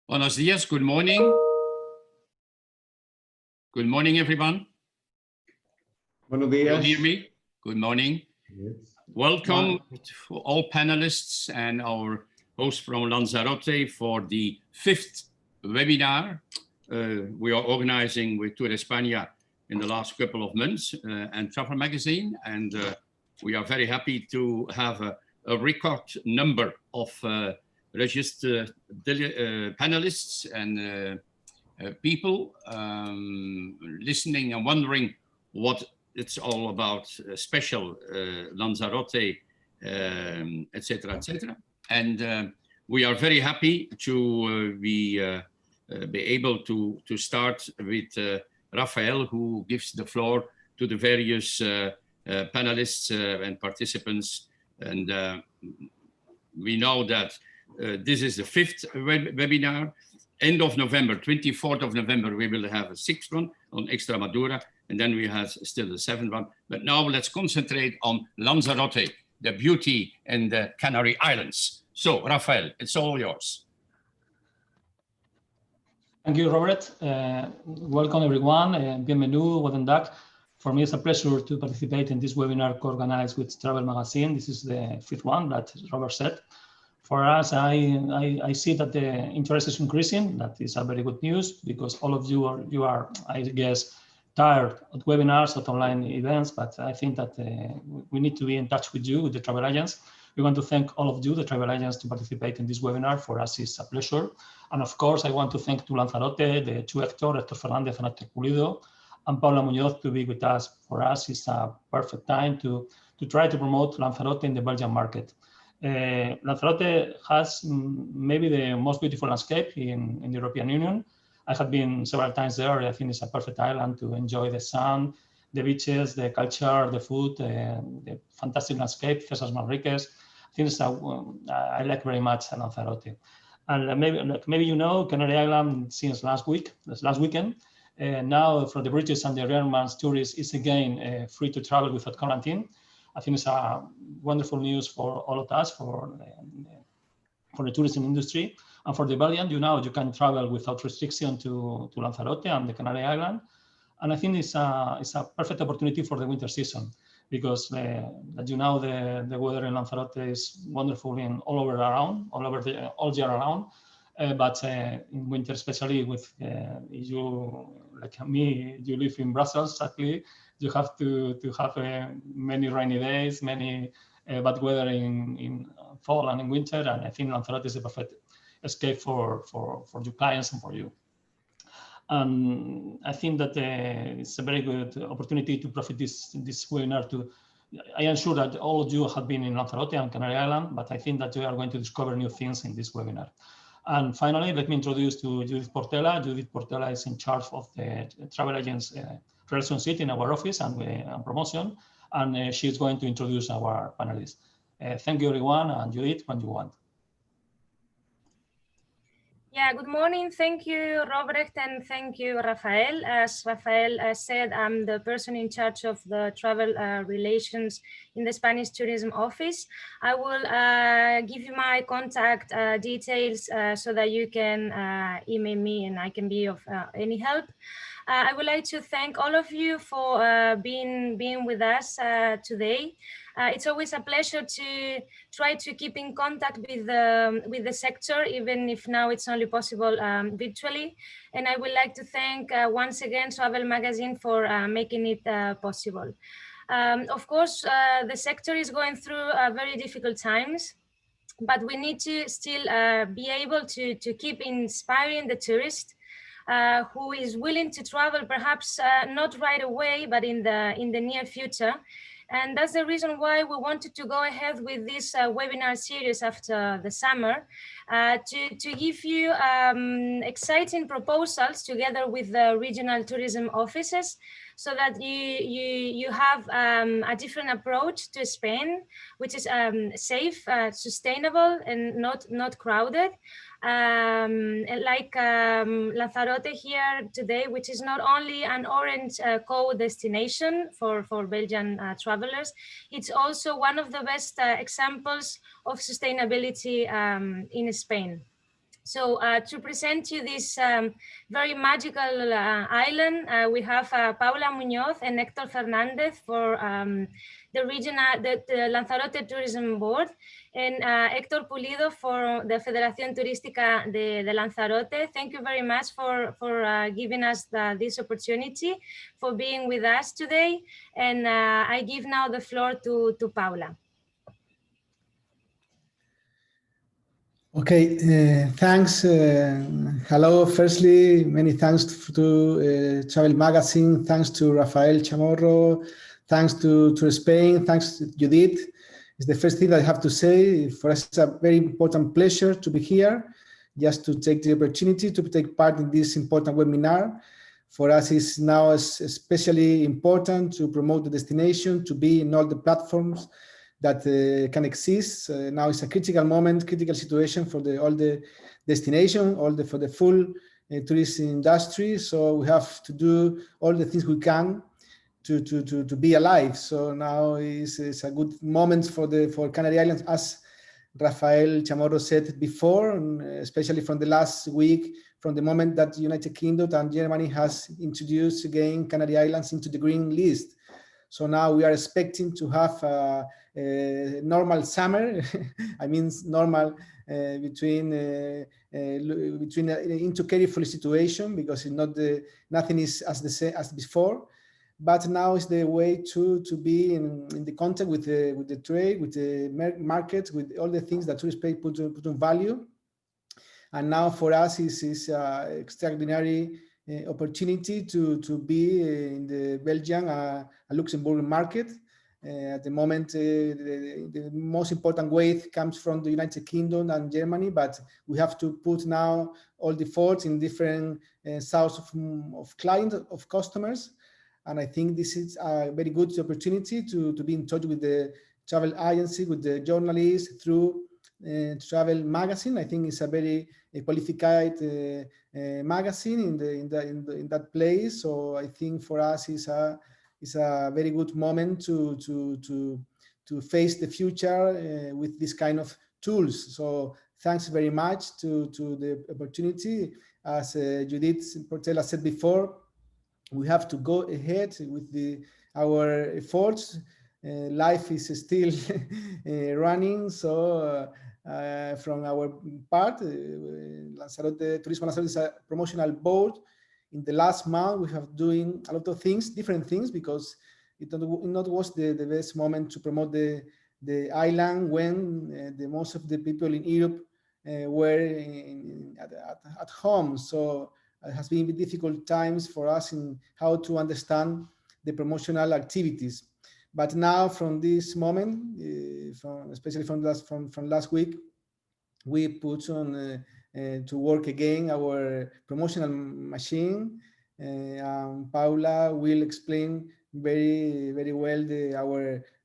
Buenos dias, good morning. Good morning, everyone. Buenos días. You hear me? Good morning. Yes. Welcome to all panelists and our host from Lanzarote for the 5th webinar we are organizing with Turespaña in the last couple of months and Travel Magazine. And we are very happy to have a record number of registered panelists and people listening and wondering what it's all about, special Lanzarote, etc., etc. And we are very happy to be able to start with Rafael, who gives the floor to the various panelists and participants. And we know that this is the 5th webinar. End of November, 24th of November, we will have a 6th one on Extremadura, and then we have still the 7th one. But now let's concentrate on Lanzarote, the beauty and the Canary Islands. So, Rafael, it's all yours. Thank you, Robert. Welcome, everyone. Bienvenido, Guten Tag. For me, it's a pleasure to participate in this webinar co-organized with Travel Magazine. This is the 5th one that Robert said. For us, I see that the interest is increasing. That is a very good news because all of you are, I guess, tired of webinars, of online events, but I think that we need to be in touch with you, with the travel agents. We want to thank all of you, the travel agents, to participate in this webinar. For us, it's a pleasure. And of course, I want to thank to Lanzarote, the two Hector Fernandez and Hector Pulido, and Paula Muñoz to be with us. For us, it's a perfect time to try to promote Lanzarote in the Belgian market. Lanzarote has maybe the most beautiful landscape in the European Union. I have been several times there. I think it's a perfect island to enjoy the sun, the beaches, the culture, the food, the fantastic landscape, Cesar Manriquez. I think it's I like very much Lanzarote. And maybe you know, Canary Island since last weekend. Now for the British and the German tourists, it's again free to travel without quarantine. I think it's a wonderful news for all of us, for the tourism industry. And for the Belgian, you can travel without restriction to Lanzarote and the Canary Island. And I think it's a perfect opportunity for the winter season because as you know, the weather in Lanzarote is wonderful all year around. But in winter, especially with you, like me, you live in Brussels, sadly, you have to have many rainy days, many bad weather in fall and in winter. And I think Lanzarote is a perfect escape for your clients and for you. And I think that it's a very good opportunity to profit this webinar. I am sure that all of you have been in Lanzarote and Canary Island, but I think that you are going to discover new things in this webinar. And finally, let me introduce to Judith Portela. Judith Portela is in charge of the travel agents relationship in our office and promotion, and she is going to introduce our panelists. Thank you, everyone, and Judith, when you want. Yeah, good morning. Thank you, Robert, and thank you, Rafael. As Rafael said, I'm the person in charge of the travel relations in the Spanish Tourism Office. I will give you my contact details so that you can email me and I can be of any help. I would like to thank all of you for being with us today. It's always a pleasure to try to keep in contact with the sector, even if now it's only possible virtually. And I would like to thank once again Travel Magazine for making it possible. Of course, the sector is going through very difficult times, but we need to still be able to keep inspiring the tourist who is willing to travel, perhaps not right away, but in the near future. And that's the reason why we wanted to go ahead with this webinar series after the summer to give you exciting proposals together with the regional tourism offices so that you have a different approach to Spain, which is safe, sustainable, and not crowded. Like Lanzarote here today, which is not only an orange code destination for Belgian travelers, it's also one of the best examples of sustainability in Spain. So to present you this very magical island, we have Paula Muñoz and Héctor Fernández for the regional, the Lanzarote Tourism Board, and Héctor Pulido for the Federación Turística de Lanzarote. Thank you very much for giving us this opportunity, for being with us today. And I give now the floor to Paula. Okay, thanks. Hello, firstly, many thanks to Travel Magazine, thanks to Rafael Chamorro, thanks to Turespaña, thanks to Judith. It's the first thing that I have to say. For us, it's a very important pleasure to be here, just to take the opportunity to take part in this important webinar. For us, it's now especially important to promote the destination, to be in all the platforms that can exist. Now it's a critical moment, critical situation for all the destination, for the full tourism industry. So we have to do all the things we can to be alive. So now is a good moment for Canary Islands, as Rafael Chamorro said before, especially from the last week, from the moment that the United Kingdom and Germany has introduced again Canary Islands into the green list. So now we are expecting to have a normal summer. I mean, normal between into careful situation, because it's not nothing is as before. But now is the way to be in the contact with the trade, with the market, with all the things that Turespaña put on value. And now for us is extraordinary opportunity to be in the Belgian and Luxembourg market. At the moment, the most important weight comes from the United Kingdom and Germany, but we have to put now all the efforts in different sources of clients, of customers. And I think this is a very good opportunity to be in touch with the travel agency, with the journalists through Travel Magazine. I think it's a very qualified magazine in that place. So I think for us is a very good moment to face the future with this kind of tools. So thanks very much to the opportunity. As Judith Portela said before, we have to go ahead with our efforts. Life is still running, so from our part, Lanzarote Turismo Lanzarote is a promotional board. In the last month, we have doing a lot of things, different things, because it not was the best moment to promote the island when the most of the people in Europe were at home. So it has been difficult times for us in how to understand the promotional activities. But now, from this moment, especially from last week, we put on to work again our promotional machine. Paula will explain very well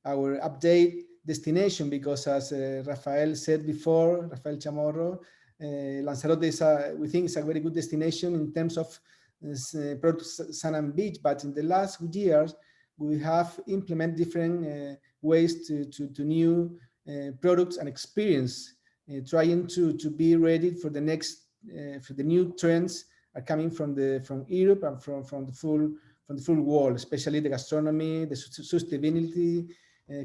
our update destination, because as Rafael said before, Rafael Chamorro, Lanzarote we think is a very good destination in terms of product sun and beach. But in the last years, we have implemented different ways to new products and experience, trying to be ready for the next for the new trends are coming from Europe and from the full world, especially the gastronomy, the sustainability,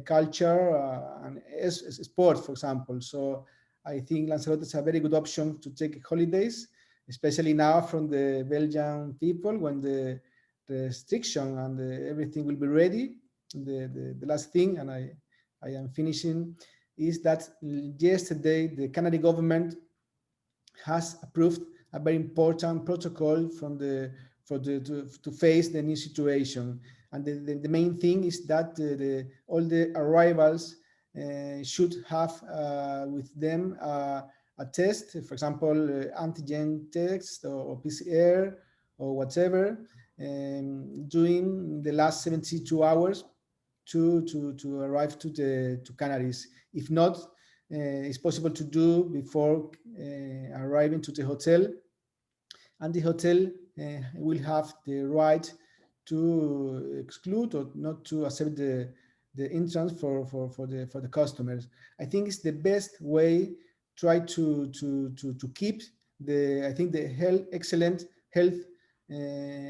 culture, and sports, for example. So I think Lanzarote is a very good option to take holidays, especially now from the Belgian people, when the restriction and everything will be ready. The last thing, and I am finishing, is that yesterday the Canary government has approved a very important protocol to face the new situation. And the main thing is that all the arrivals should have with them a test, for example, antigen test or PCR or whatever, during the last 72 hours to arrive to Canaries. If not, it's possible to do before arriving to the hotel, and the hotel will have the right to exclude or not to accept the entrance for the customers. I think it's the best way. Try to keep I think the excellent health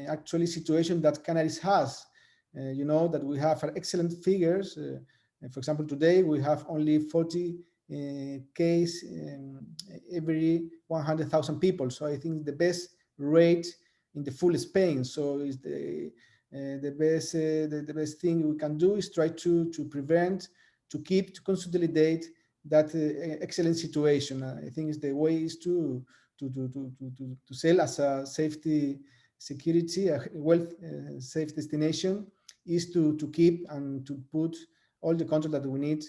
actually situation that Canaries has. You know that we have excellent figures. For example, today we have only 40 case every 100,000 people. So I think the best rate in the full Spain. So is the best thing we can do is try to prevent, to keep, to consolidate that excellent situation. I think is the way is to sell as a safety, security, a wealth safe destination, is to keep and to put all the control that we need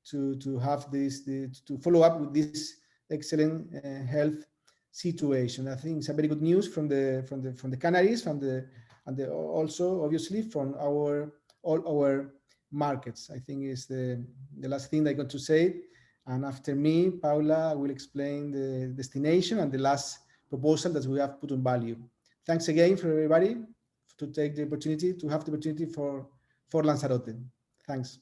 to have this, to follow up with this excellent health situation. I think it's a very good news from the Canaries, and also obviously from all our markets. I think is the last thing I got to say. And after me, Paula will explain the destination and the last proposal that we have put on value. Thanks again for everybody to take the opportunity, to have the opportunity for Lanzarote. Thanks.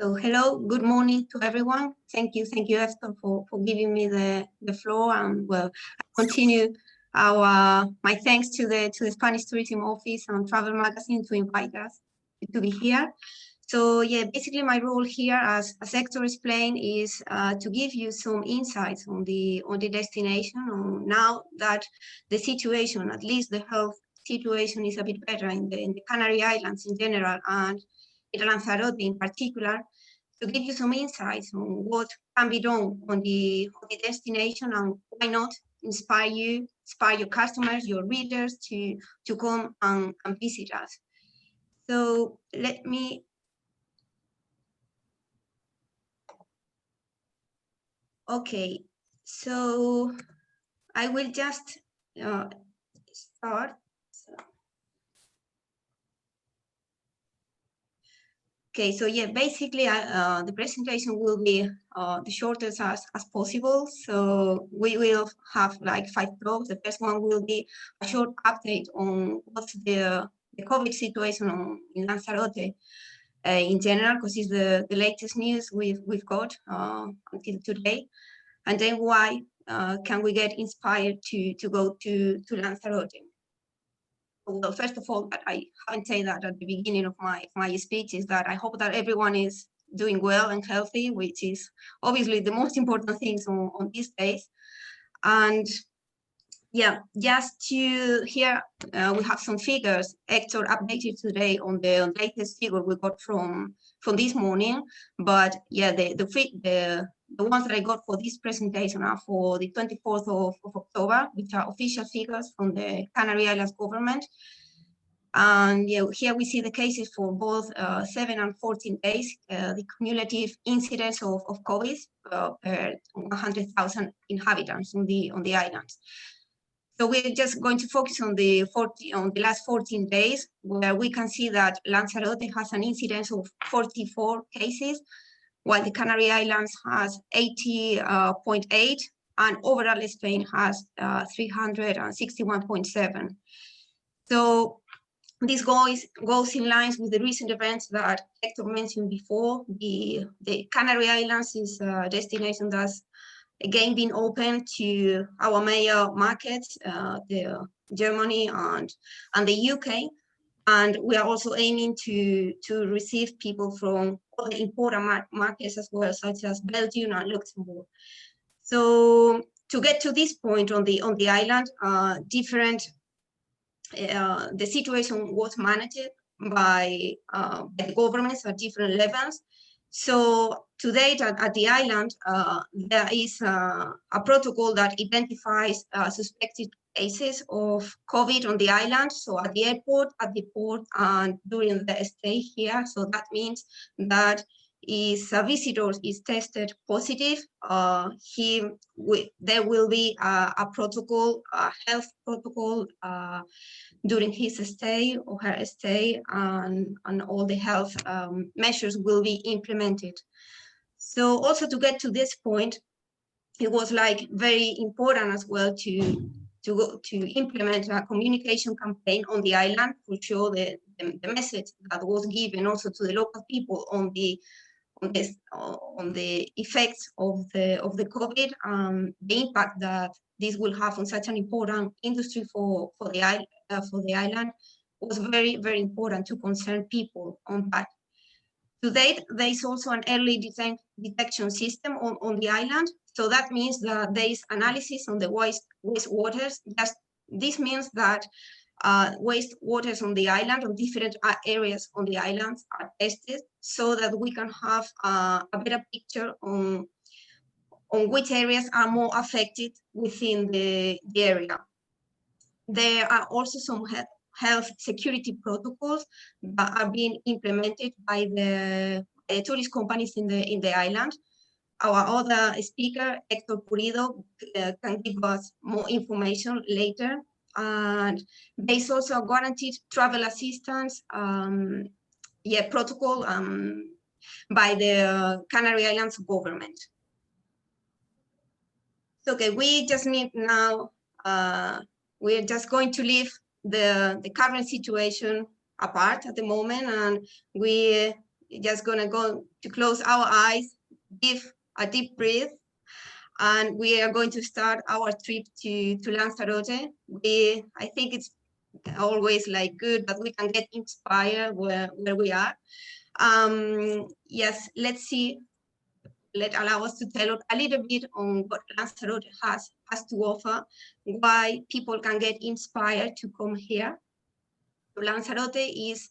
So hello, good morning to everyone. Thank you, Esther, for giving me the floor. And well, I continue my thanks to the Spanish Tourism Office and Travel Magazine to invite us to be here. So yeah, basically my role here, as Hector explained, is to give you some insights on the destination. Now that the situation, at least the health situation, is a bit better in the Canary Islands in general, and in Lanzarote in particular, to give you some insights on what can be done on the destination, and why not inspire your customers, your readers to come and visit us. So let me. Okay, so I will just start. Okay, so yeah, basically the presentation will be the shortest as possible. So we will have like 5 blocks. The first one will be a short update on what's the COVID situation in Lanzarote in general, because it's the latest news we've got until today. And then why can we get inspired to go to Lanzarote? Well, first of all, I haven't said that at the beginning of my speech, is that I hope that everyone is doing well and healthy, which is obviously the most important things on these days. And yeah, just to here, we have some figures. Hector updated today on the latest figure we got from this morning. But yeah, the ones that I got for this presentation are for the 24th of October, which are official figures from the Canary Islands government. And yeah, here we see the cases for both 7 and 14 days, the cumulative incidence of COVID per 100,000 inhabitants on the islands. So we're just going to focus on the last 14 days, where we can see that Lanzarote has an incidence of 44 cases, while the Canary Islands has 80.8, and overall Spain has 361.7. So this goes in line with the recent events that Hector mentioned before. The Canary Islands is a destination that's again been open to our major markets, Germany and the UK. And we are also aiming to receive people from other important markets as well, such as Belgium and Luxembourg. So to get to this point on the island, the situation was managed by the governments at different levels. So to date at the island, there is a protocol that identifies suspected cases of COVID on the island. So at the airport, at the port, and during the stay here. So that means that if a visitor is tested positive, there will be a protocol, a health protocol during his stay or her stay, and all the health measures will be implemented. So also to get to this point, it was like very important as well to implement a communication campaign on the island to show the message that was given also to the local people on on the effects of the COVID, the impact that this will have on such an important industry for the island was very, very important to concern people on that. To date, there is also an early detection system on the island. So that means that there is analysis on the wastewaters. This means that wastewaters on the island, on different areas on the islands, are tested so that we can have a better picture on which areas are more affected within the area. There are also some health security protocols that are being implemented by the tourist companies in the island. Our other speaker, Hector Pulido, can give us more information later. And there's also a guaranteed travel assistance protocol by the Canary Islands government. Okay, we just need now, we're just going to leave the current situation apart at the moment, and we're just gonna go to close our eyes, give a deep breath, and we are going to start our trip to Lanzarote. I think it's always like good that we can get inspired where we are. Yes, let's see. Allow us to tell a little bit on what Lanzarote has to offer, why people can get inspired to come here. So Lanzarote is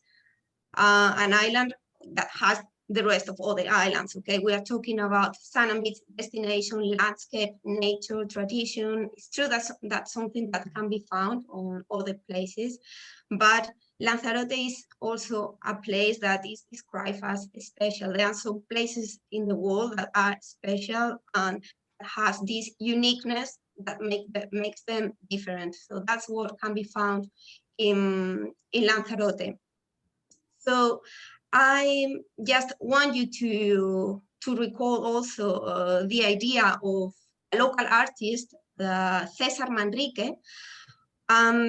an island that has the rest of all the islands, okay? We are talking about sun and beach destination, landscape, nature, tradition. It's true that that's something that can be found on other places, but Lanzarote is also a place that is described as special. There are some places in the world that are special and has this uniqueness that makes them different. So that's what can be found in Lanzarote. So I just want you to recall also the idea of a local artist, César Manrique.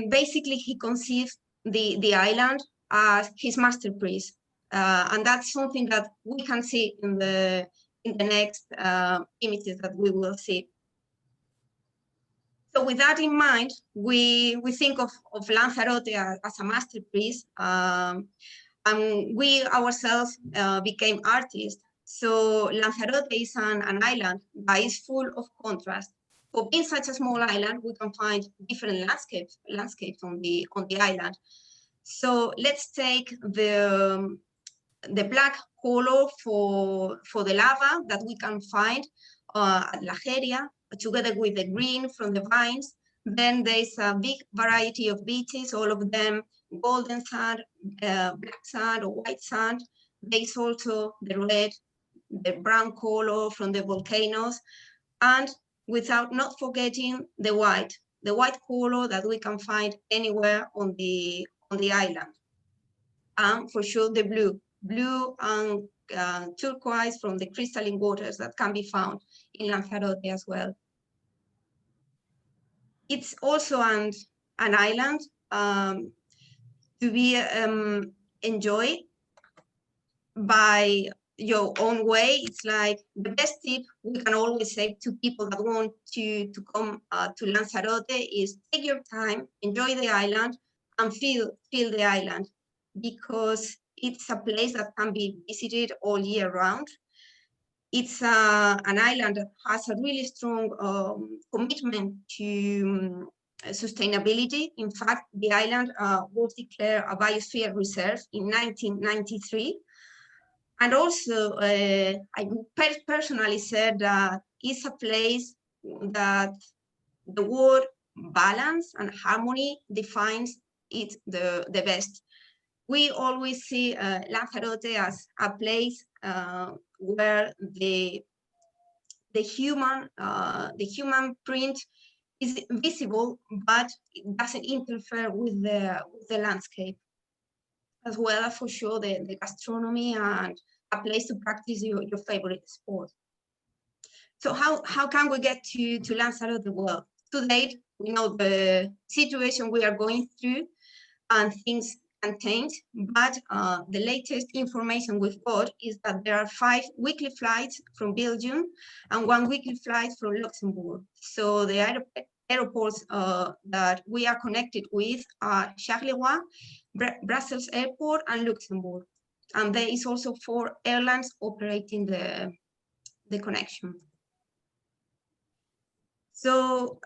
Basically, he conceived the island as his masterpiece, and that's something that we can see in the next images that we will see. So with that in mind, we think of Lanzarote as a masterpiece. And we ourselves became artists. So Lanzarote is an island that is full of contrast. For being such a small island, we can find different landscapes on the island. So let's take the black color for the lava that we can find at La Jeria, together with the green from the vines. Then there's a big variety of beaches, all of them golden sand, black sand, or white sand. There's also the red, the brown color from the volcanoes, and without not forgetting the white color that we can find anywhere on the island. And for sure the blue and turquoise from the crystalline waters that can be found in Lanzarote as well. It's also an island to be enjoyed by your own way. It's like the best tip we can always say to people that want to come to Lanzarote is take your time, enjoy the island, and feel the island, because it's a place that can be visited all year round. It's an island that has a really strong commitment to sustainability. In fact, the island was declared a biosphere reserve in 1993. And also, I personally said that it's a place that the word balance and harmony defines it the best. We always see Lanzarote as a place where the human print is visible, but it doesn't interfere with the landscape, as well as for sure the gastronomy and a place to practice your favorite sport. So how can we get to Lanzarote? Well, to date, we know the situation we are going through, and things can change, but the latest information we've got is that there are 5 weekly flights from Belgium and 1 weekly flight from Luxembourg. So the airports that we are connected with are Charleroi, Brussels Airport, and Luxembourg. And there is also 4 airlines operating the connection. So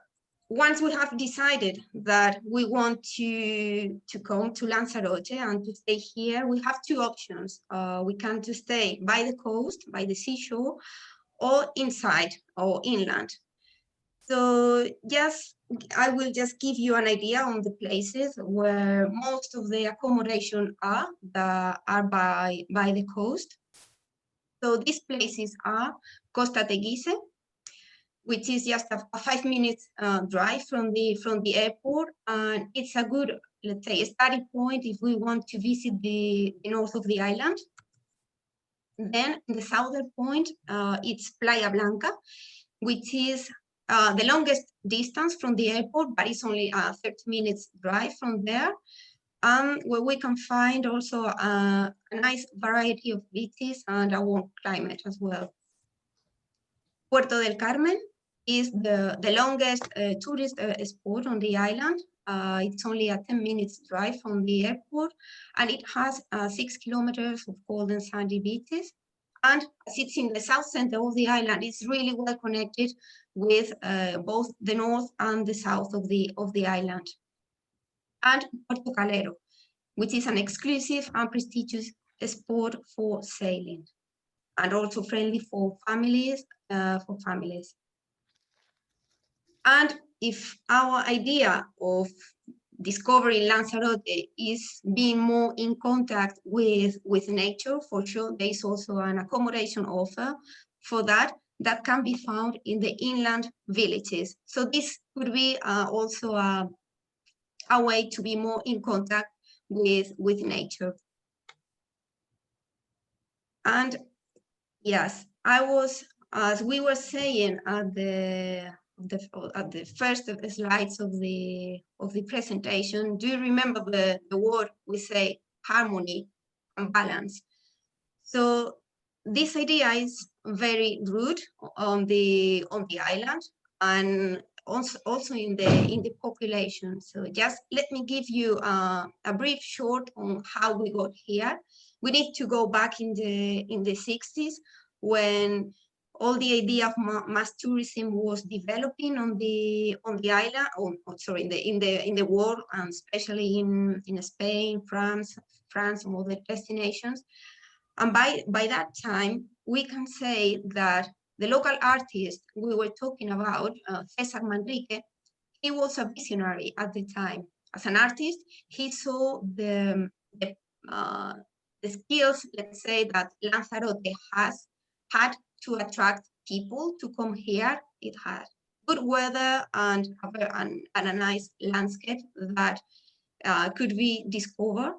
once we have decided that we want to come to Lanzarote and to stay here, we have 2 options. We can to stay by the coast, by the seashore, or inside or inland. So I will just give you an idea on the places where most of the accommodation are by the coast. So these places are Costa Teguise, which is just a 5 minutes drive from the airport, and it's a good, let's say, starting point if we want to visit the north of the island. Then the southern point, it's Playa Blanca, which is the longest distance from the airport, but it's only a 30 minutes drive from there, where we can find also a nice variety of beaches and a warm climate as well. Puerto del Carmen is the longest tourist spot on the island. It's only a 10 minutes drive from the airport, and it has 6 kilometers of cold and sandy beaches. And as it's in the south center of the island, it's really well connected with both the north and the south of the island. And Puerto Calero, which is an exclusive and prestigious spot for sailing, and also friendly for families. And if our idea of discovering Lanzarote is being more in contact with nature, for sure, there is also an accommodation offer for that can be found in the inland villages. So this could be also a way to be more in contact with nature. And yes, as we were saying at the first slides of the presentation, do you remember the word we say harmony and balance? So this idea is very root on the island and also in the population. So just let me give you a brief short on how we got here. We need to go back in the 60s when all the idea of mass tourism was developing on the island, in the world, and especially in Spain, France, and other destinations. And by that time, we can say that the local artist we were talking about, César Manrique, he was a visionary at the time. As an artist, he saw the skills, let's say, that Lanzarote had to attract people to come here. It had good weather and a nice landscape that could be discovered.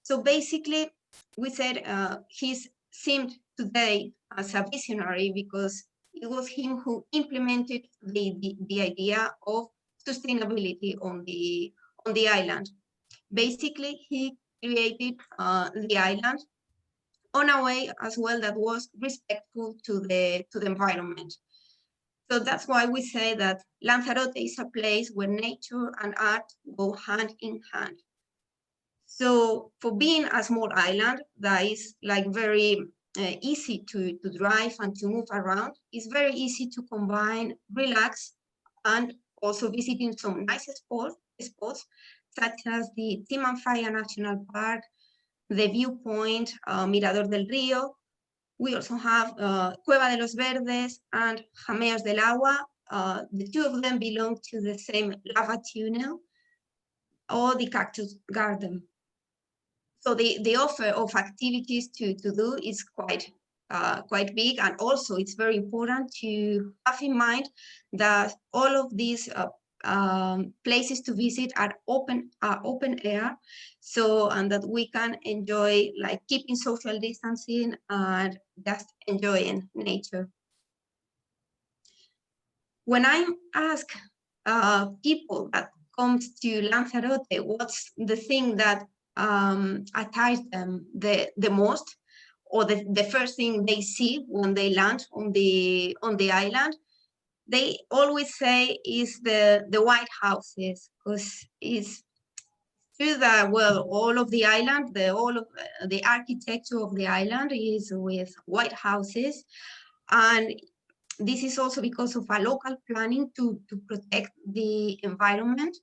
So basically, we said he's seemed today as a visionary because it was him who implemented the idea of sustainability on the island. Basically, he created the island on a way as well that was respectful to the environment. So that's why we say that Lanzarote is a place where nature and art go hand in hand. So for being a small island that is like very easy to drive and to move around, it's very easy to combine relax and also visiting some nice spots such as the Timanfaya National Park, the viewpoint, Mirador del Río. We also have Cueva de los Verdes and Jameos del Agua. The 2 of them belong to the same lava tunnel, or the Cactus Garden. So the offer of activities to do is quite big, and also it's very important to have in mind that all of these places to visit are open air, and that we can enjoy like keeping social distancing and just enjoying nature. When I ask people that comes to Lanzarote, what's the thing that attires them the most, or the first thing they see when they land on the island, they always say is the white houses, because it's true that, well, all of the island, the architecture of the island is with white houses, and this is also because of a local planning to protect the environment.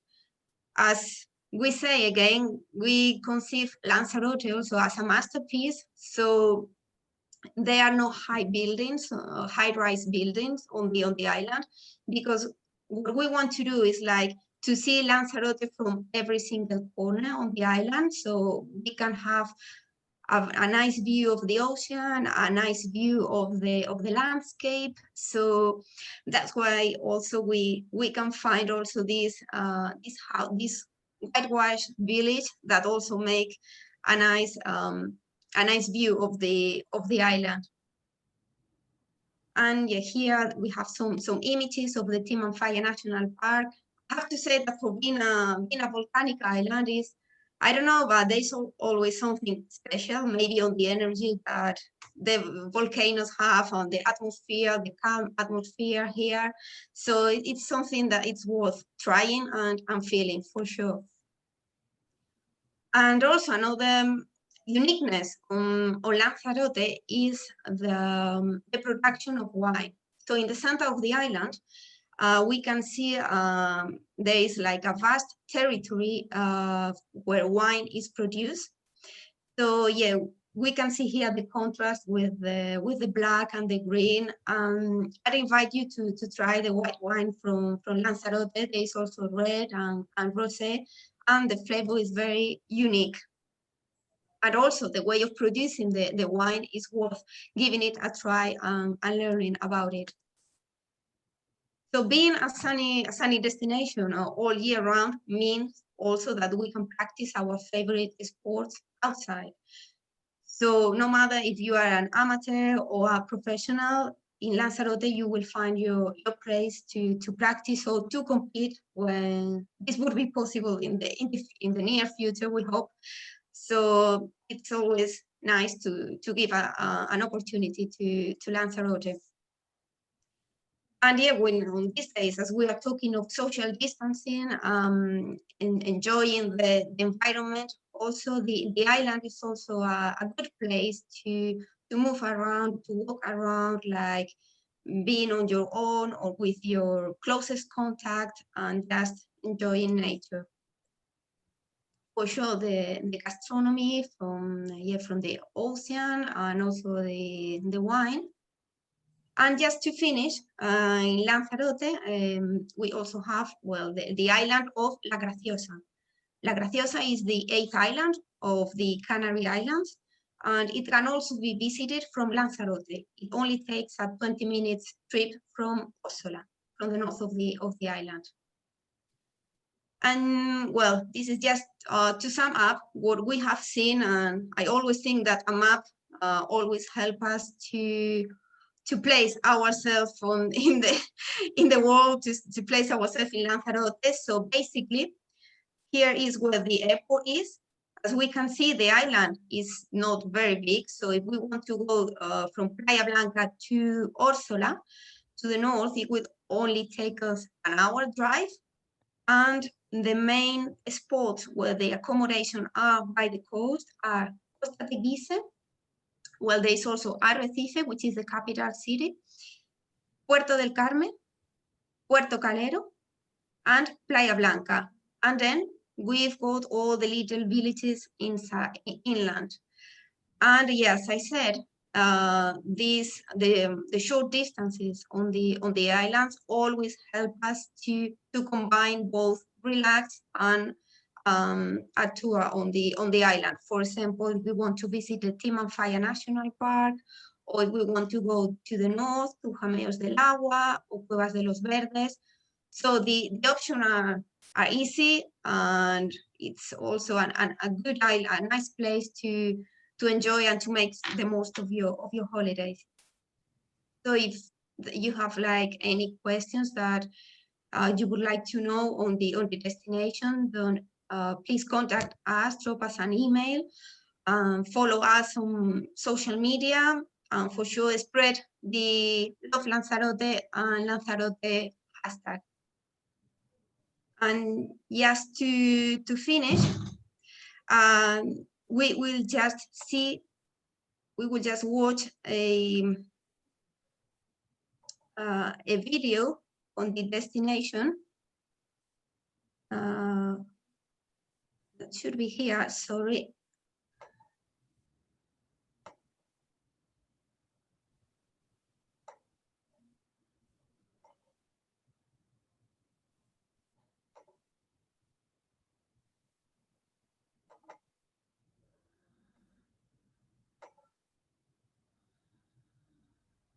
As we say again, we conceive Lanzarote also as a masterpiece, so there are no high buildings, high-rise buildings on the island, because what we want to do is like to see Lanzarote from every single corner on the island, so we can have a nice view of the ocean, a nice view of the landscape. So that's why also we can find also this whitewashed village that also make a nice view of the island. And yeah, here we have some images of the Timanfaya National Park. I have to say that for being a volcanic island is, I don't know, but there's always something special, maybe on the energy that the volcanoes have on the atmosphere, the calm atmosphere here. So it's something that it's worth trying and feeling for sure. And also another uniqueness on Lanzarote is the production of wine. So in the center of the island, we can see there is like a vast territory where wine is produced. So yeah, we can see here the contrast with the black and the green. I'd invite you to try the white wine from Lanzarote. There is also red and rosé, and the flavor is very unique. And also the way of producing the wine is worth giving it a try and learning about it. So being a sunny destination all year round means also that we can practice our favorite sports outside. So no matter if you are an amateur or a professional, in Lanzarote you will find your place to practice or to compete when this would be possible in the near future, we hope. So it's always nice to give an opportunity to Lanzarote. And yeah, when on these days, as we are talking of social distancing and enjoying the environment, also the island is also a good place to move around, to walk around, like being on your own or with your closest contact and just enjoying nature. For sure, the gastronomy from the ocean and also the wine. And just to finish, in Lanzarote, we also have, well, the island of La Graciosa. La Graciosa is the 8th island of the Canary Islands, and it can also be visited from Lanzarote. It only takes a 20 minutes trip from Ossola, from the north of the island. And well, this is just to sum up what we have seen. And I always think that a map always helps us to place ourselves in the world, to place ourselves in Lanzarote. So basically, here is where the airport is. As we can see, the island is not very big. So if we want to go from Playa Blanca to Orsola, to the north, it would only take us an hour drive. And the main spots where the accommodation are by the coast are Costa Teguise. Well, there is also Arrecife, which is the capital city, Puerto del Carmen, Puerto Calero, and Playa Blanca. And then we've got all the little villages inside inland. And yes, I said, the short distances on the islands always help us to combine both relax and a tour on the island. For example, if we want to visit the Timanfaya National Park, or if we want to go to the north to Jameos del Agua or Cuevas de los Verdes. So the options are easy, and it's also a good island, a nice place to enjoy and to make the most of your holidays. So if you have like any questions that you would like to know on the destination, don't please contact us, drop us an email, follow us on social media, and for sure spread the Love Lanzarote and Lanzarote hashtag. And just to finish, we will just watch a video on the destination. That should be here, sorry.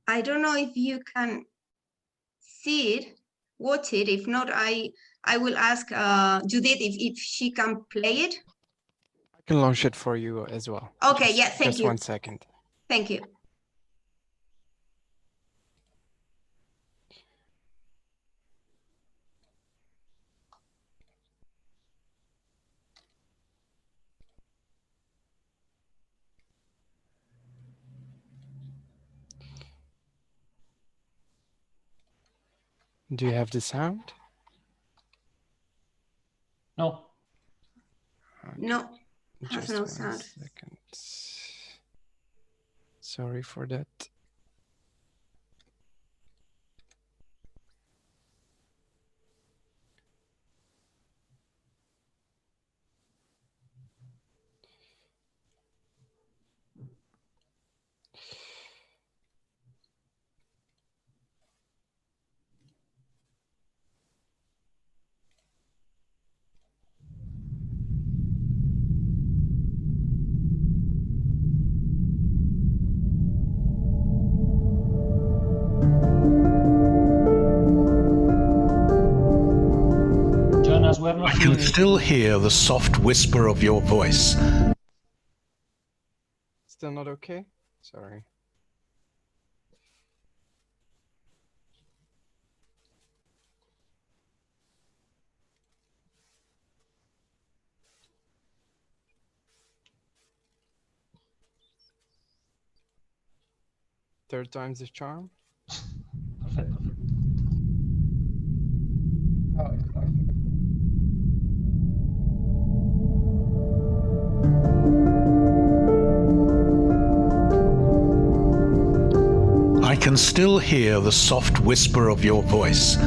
I don't know if you can see it, watch it. If not, I will ask Judith if she can play it. I can launch it for you as well. Okay, yeah, thank just you. 1 second. Thank you. Do you have the sound? No. No, has Just no 1 sound. second. Sorry for that. Jonas, we're not I can hearing you. still hear the soft whisper of your voice. Still not okay? Sorry. Third time's the charm. Perfecto. I can still hear the soft whisper of your voice.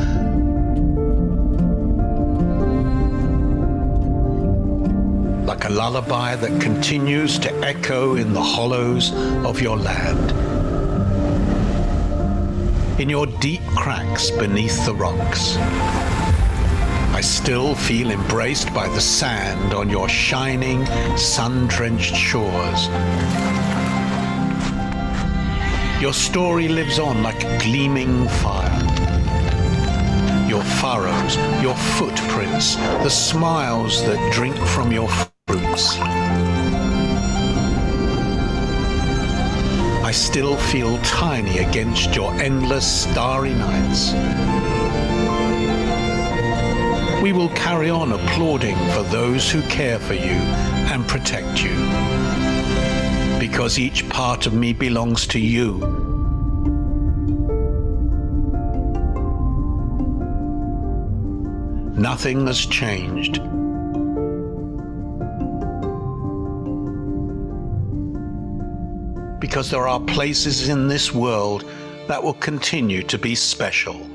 Like a lullaby that continues to echo in the hollows of your land. In your deep cracks beneath the rocks. I still feel embraced by the sand on your shining, sun-drenched shores. Your story lives on like a gleaming fire. Your furrows, your footprints, the smiles that drink from your fruits. I still feel tiny against your endless starry nights. We will carry on applauding for those who care for you and protect you. Because each part of me belongs to you. Nothing has changed. Because there are places in this world that will continue to be special.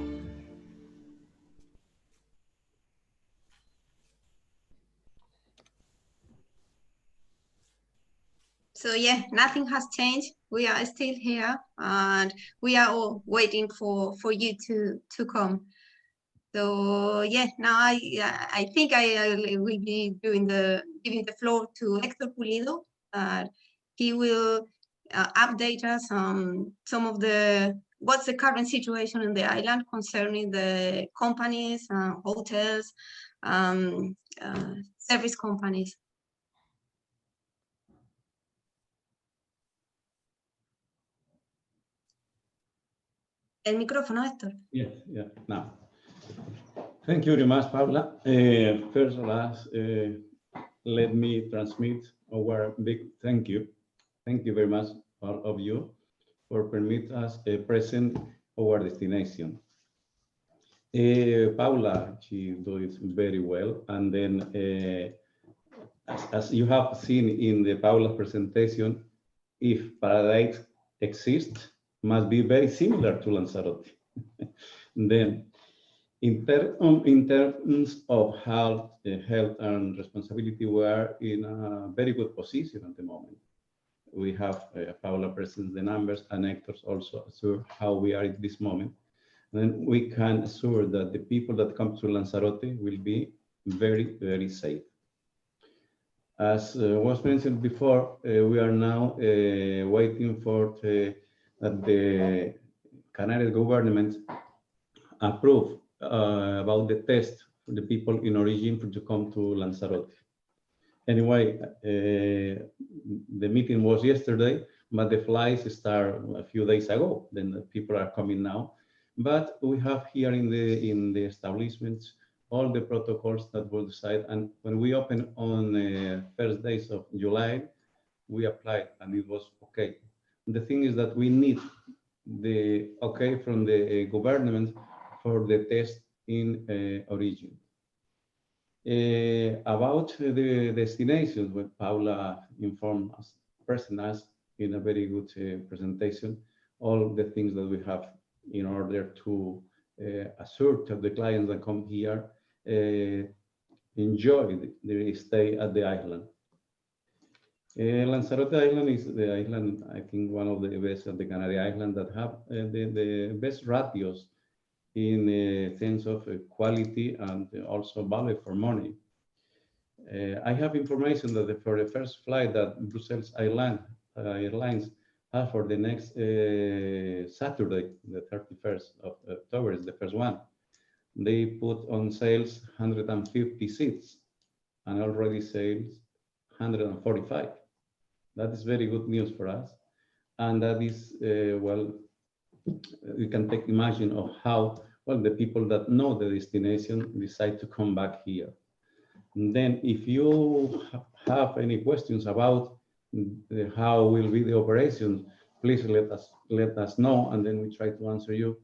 So yeah, nothing has changed. We are still here, and we are all waiting for you to come. So yeah, now I think I will be giving the floor to Héctor Pulido. He will update us on some of what's the current situation in the island concerning the companies, hotels, service companies. El micrófono, Héctor. Yes, yeah, now. Thank you very much, Paula. First, let me transmit our big thank you. Thank you very much, all of you, for permit us present our destination. Paula, she does very well. And then, as you have seen in the Paula's presentation, if paradise exists, must be very similar to Lanzarote. Then, in terms of health and responsibility, we are in a very good position at the moment. We have Paula presents the numbers, and Hector also assure how we are at this moment. And then we can assure that the people that come to Lanzarote will be very, very safe. As was mentioned before, we are now waiting for that the Canary government approve about the test for the people in origin to come to Lanzarote. Anyway, the meeting was yesterday, but the flights start a few days ago. Then the people are coming now. But we have here in the establishments all the protocols that were decided. And when we opened on the first days of July, we applied and it was okay. The thing is that we need the okay from the government for the test in origin. About the destinations, when Paula informed us, present us in a very good presentation, all the things that we have in order to assure to the clients that come here enjoy their stay at the island. Lanzarote Island is the island, I think, one of the best of the Canary Islands that have the best ratios in the sense of quality and also value for money. I have information that for the first flight that Brussels Airlines have for the next Saturday, the 31st of October is the first one. They put on sales 150 seats and already sales 145. That is very good news for us. And that is, well, you can take imagine of how well the people that know the destination decide to come back here. And then if you have any questions about how will be the operation, please let us know, and then we try to answer you.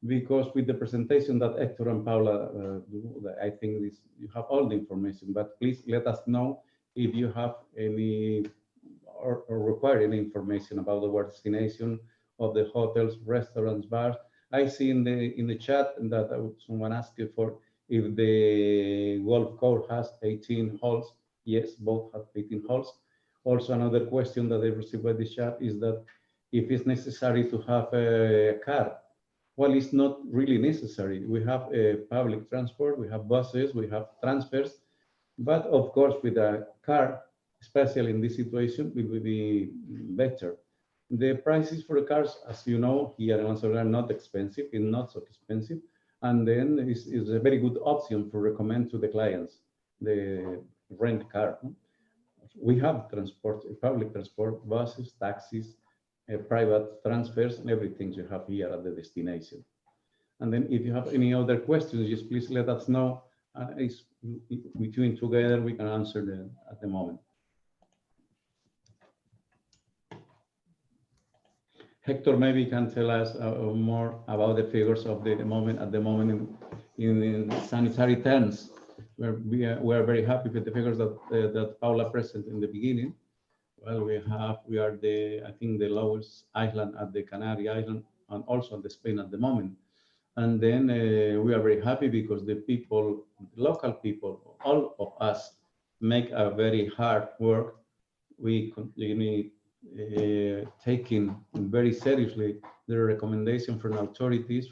Because with the presentation that Hector and Paula do, I think you have all the information, but please let us know if you have any or require any information about the destination of the hotels, restaurants, bars. I see in the chat that someone asked you for if the golf course has 18 holes. Yes, both have 18 holes. Also, another question that I received by the chat is that if it's necessary to have a car. Well, it's not really necessary. We have public transport, we have buses, we have transfers, but of course with a car, especially in this situation, it will be better. The prices for the cars, as you know, here in Lanzarote are not expensive, it's not so expensive. And then it's a very good option to recommend to the clients, the rent car. We have transport, public transport, buses, taxis, private transfers, and everything you have here at the destination. And then if you have any other questions, just please let us know. Between together, we can answer them at the moment. Hector maybe can tell us more about the figures of the moment at the moment in sanitary terms. We are very happy with the figures that Paula presented in the beginning. Well, we are I think the lowest island at the Canary Island and also at the Spain at the moment. And then we are very happy because the people, local people, all of us make a very hard work. We continue taking very seriously the recommendation from authorities,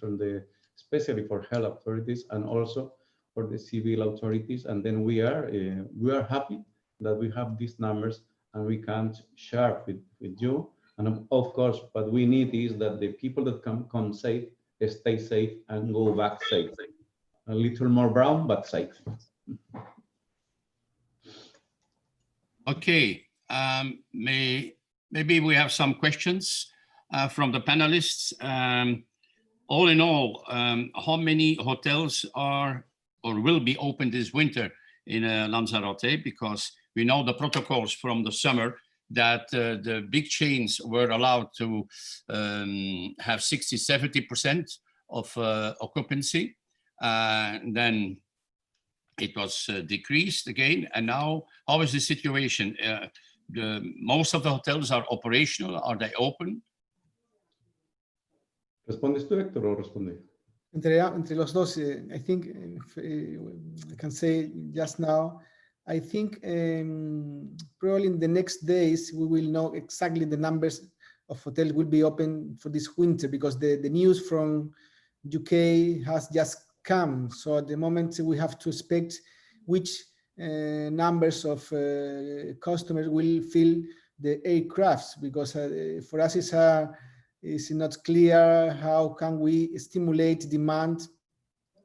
especially for health authorities and also for the civil authorities. And then we are happy that we have these numbers and we can share with you. And of course, what we need is that the people that come safe, stay safe and go back safe. A little more brown, but safe. Okay, maybe we have some questions from the panelists. All in all, how many hotels are or will be open this winter in Lanzarote? Because we know the protocols from the summer that the big chains were allowed to have 60-70% of occupancy. Then it was decreased again. And now, how is the situation? Most of the hotels are operational. Are they open? ¿Respondes tú, Héctor, o responde? Entre los dos, I think I can say just now, I think probably in the next days, we will know exactly the numbers of hotels will be open for this winter, because the news from UK has just come. So at the moment we have to expect which numbers of customers will fill the aircrafts, because for us it's not clear how can we stimulate demand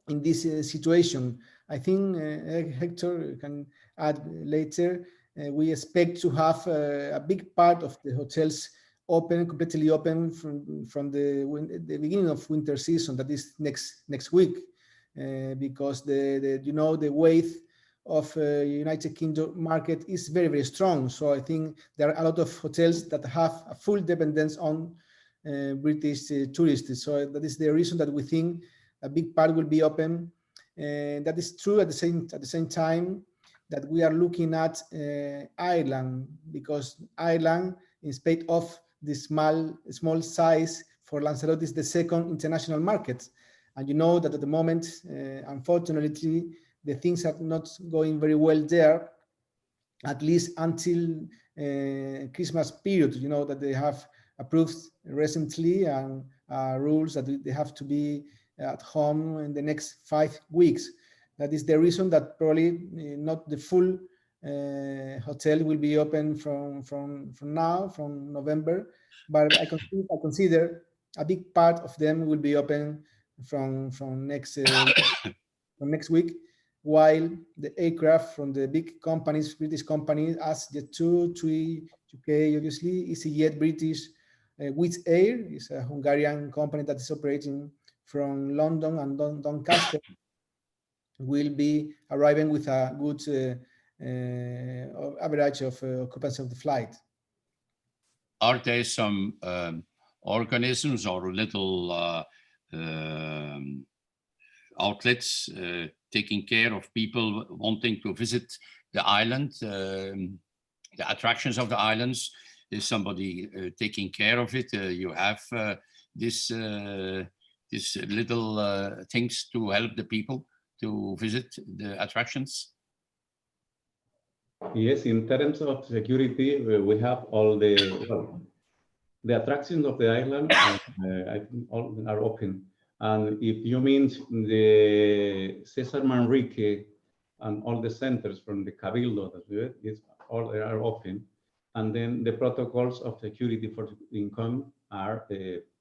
in this situation. I think Hector can add later. We expect to have a big part of the hotels open, completely open from the beginning of winter season, that is next week, because the weight of United Kingdom market is very, very strong. So I think there are a lot of hotels that have a full dependence on British tourists. So that is the reason that we think a big part will be open. That is true at the same time that we are looking at Ireland, because Ireland, in spite of the small size for Lanzarote, is the second international market. And you know that at the moment, unfortunately, the things are not going very well there, at least until Christmas period. You know that they have approved recently and rules that they have to be at home in the next 5 weeks. That is the reason that probably not the full hotel will be open from now, from November, but I consider a big part of them will be open from next week, while the aircraft from the big companies, British companies, as Jet2, TUI, UK, obviously, EasyJet, British, Wizz Air is a Hungarian company that is operating from London and Doncaster, will be arriving with a good average of occupancy of the flight. Are there some organisms or little outlets taking care of people wanting to visit the island, the attractions of the islands? Is somebody taking care of it? You have this little things to help the people to visit the attractions? Yes, in terms of security, we have all the attractions of the island. I think all are open. And if you mean the Cesar Manrique and all the centers from the Cabildo, all they are open. And then the protocols of security for income are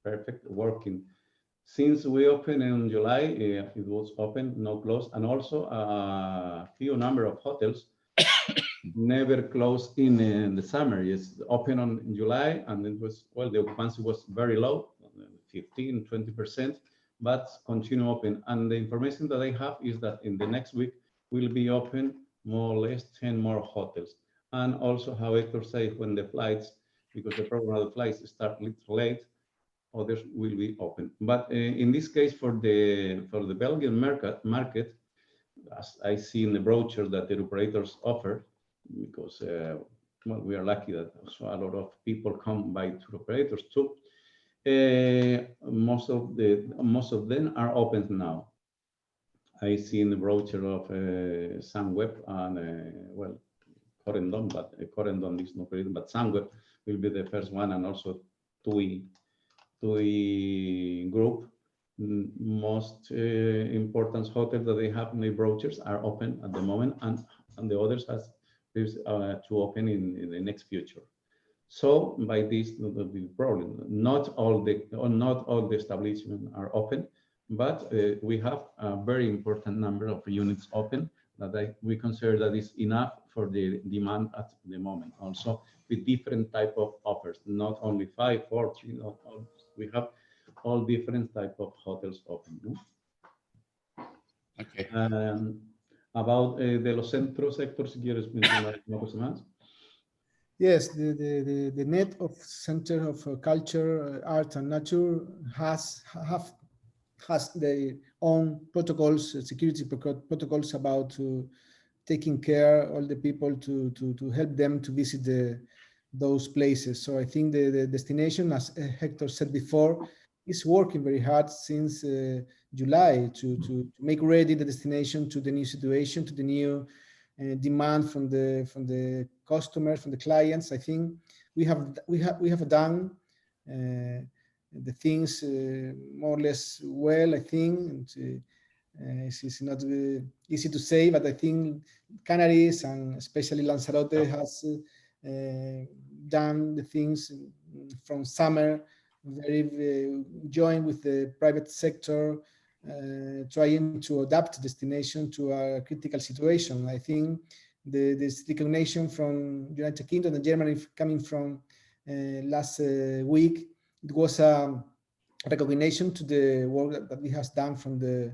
perfect, working. Since we opened in July, it was open, no closed, and also a few number of hotels never closed in the summer. It's open in July, and it was, well, the occupancy was very low, 15, 20%, but continue open. And the information that I have is that in the next week will be open more or less 10 more hotels. And also, how Hector said, when the flights, because the program of the flights start a little late, others will be open. But in this case, for the Belgian market, as I see in the brochure that the operators offer, because well, we are lucky that also a lot of people come by tour operators too. Most of them are open now. I see in the brochure of Sunweb and well, Corendon, but Corendon is not operating, but Sunweb will be the first one, and also TUI group. Most important hotels that they have in the brochures are open at the moment, and the others is to open in the next future. So by this, the problem, not all the establishments are open, but we have a very important number of units open that we consider that is enough for the demand at the moment. Also with different type of offers, not only 5, 4, 3, we have all different type of hotels open. No? Okay. About de los centros, Héctor, si quieres mencionar una cosa más. Yes, the net of Center of Culture, Art and Nature has their own protocols, security protocols about taking care all the people to help them to visit those places. So I think the destination, as Hector said before, is working very hard since July to make ready the destination to the new situation, to the new demand from the customers, from the clients. I think we have done the things more or less well, I think. And, it's not easy to say, but I think Canaries and especially Lanzarote has done the things from summer, very joined with the private sector, trying to adapt destination to a critical situation. I think this recognition from United Kingdom and Germany coming from last week, it was a recognition to the work that we have done from the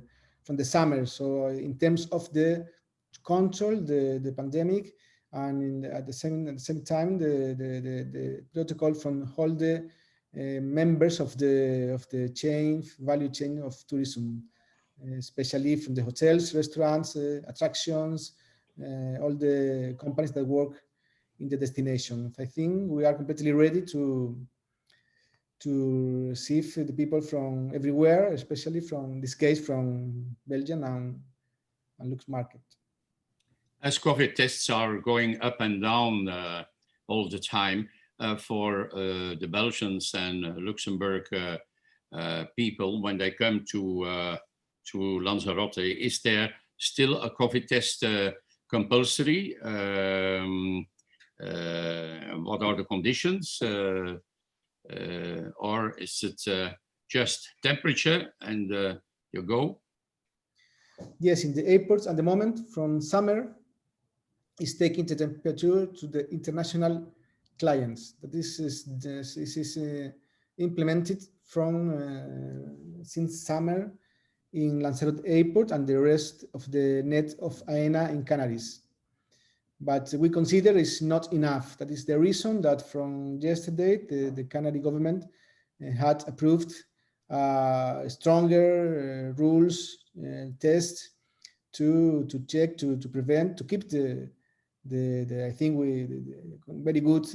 summer. So in terms of the control the pandemic, and at the same time the protocol from all the members of the value chain of tourism, especially from the hotels, restaurants, attractions, all the companies that work in the destination. I think we are completely ready to receive the people from everywhere, especially from this case from Belgium and Lux Market. As COVID tests are going up and down all the time for the Belgians and Luxembourg people when they come to Lanzarote, is there still a COVID test compulsory? What are the conditions? Or is it just temperature and you go? Yes, in the airports at the moment from summer is taking the temperature to the international clients. This is implemented from since summer in Lanzarote airport and the rest of the net of AENA in Canaries. But we consider it's not enough. That is the reason that from yesterday, the Canary government had approved stronger rules, tests to check, to prevent, to keep the I think very good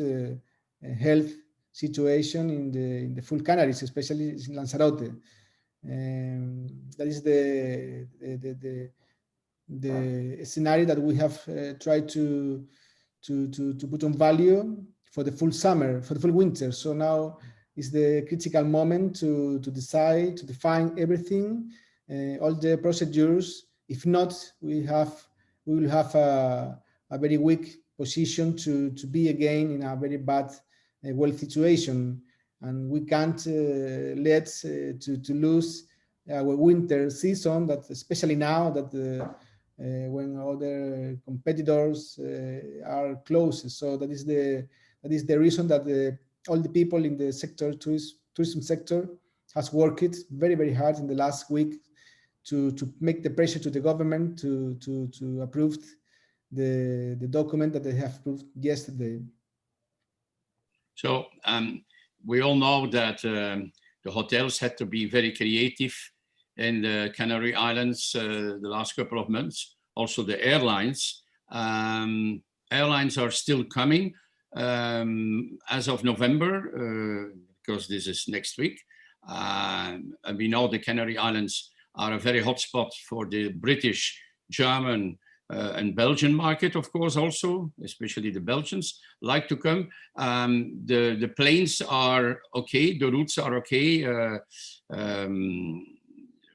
health situation in the full Canaries, especially in Lanzarote. That is the scenario that we have tried to put on value for the full summer, for the full winter. So now is the critical moment to decide, to define everything, all the procedures. If not, we will have a very weak position to be again in a very bad wealth situation, and we can't let to lose our winter season. That especially now that when other competitors are closed. So that is the reason that all the people in the sector, tourism sector, has worked very, very hard in the last week to make the pressure to the government to approve the document that they have approved yesterday. So we all know that the hotels had to be very creative in the Canary Islands the last couple of months. Also the airlines. Airlines are still coming as of November, because this is next week. And we know the Canary Islands are a very hot spot for the British, German, and Belgian market, of course, also, especially the Belgians like to come. The planes are okay, the routes are okay.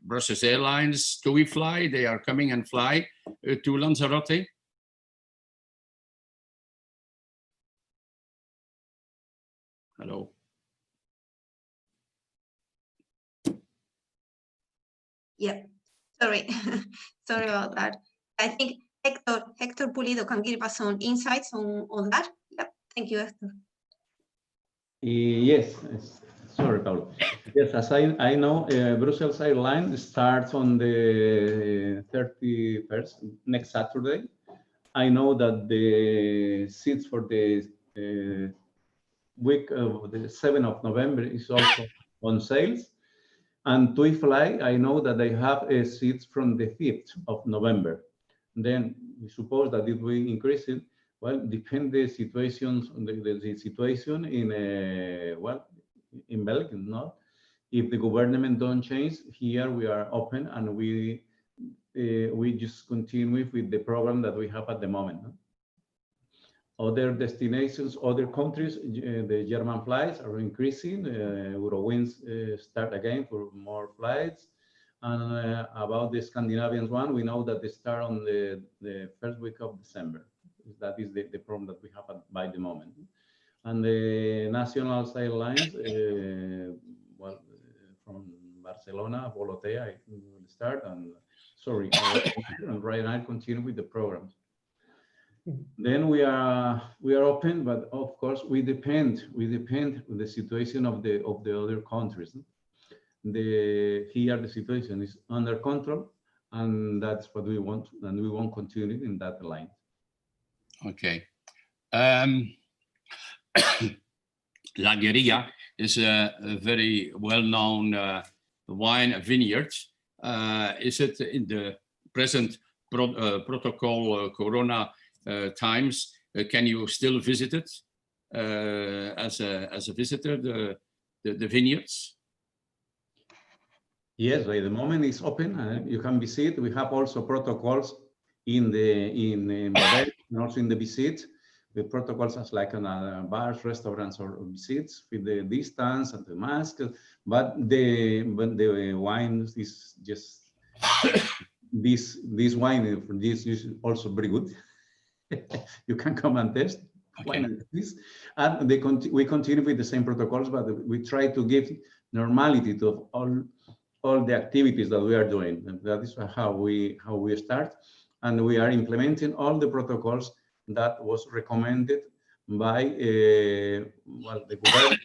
Brussels Airlines, TUI Fly, they are coming and fly to Lanzarote. Hello. Yeah, sorry, sorry about that. I think Hector Pulido can give us some insights on that. Yep, thank you, Hector. Yes, sorry, Paulo. Yes, as I know, Brussels Airlines starts on the 30 31st, next Saturday. I know that the seats for the week of the 7th of November is also on sales. And TUI I know that they have seats from the 5th of November. Then we suppose that it will increase it. Well, depend the situations, the situation in in Belgium, no? If the government don't change, here we are open and we just continue with the program that we have at the moment. No? Other destinations, other countries, the German flights are increasing. Eurowings start again for more flights. And about the Scandinavian one, we know that they start on the first week of December. That is the problem that we have by the moment. And the national airlines, from Barcelona, Volotea, will start. And sorry, and right now continue with the programs. Then we are open, but of course we depend on the situation of the other countries. Here the situation is under control, and that's what we want, and we won't continue in that line. Okay. La Guerilla is a very well-known wine vineyard. Is it in the present protocol Corona times? Can you still visit it as a visitor, the vineyards? Yes, by the moment it's open. You can visit. We have also protocols in and also in the visit, with protocols as like on bars, restaurants, or visits with the distance and the mask. But the wine is just this wine. This is also very good. You can come and test. Okay. And we continue with the same protocols, but we try to give normality to all the activities that we are doing. And that is how we start, and we are implementing all the protocols that was recommended by the government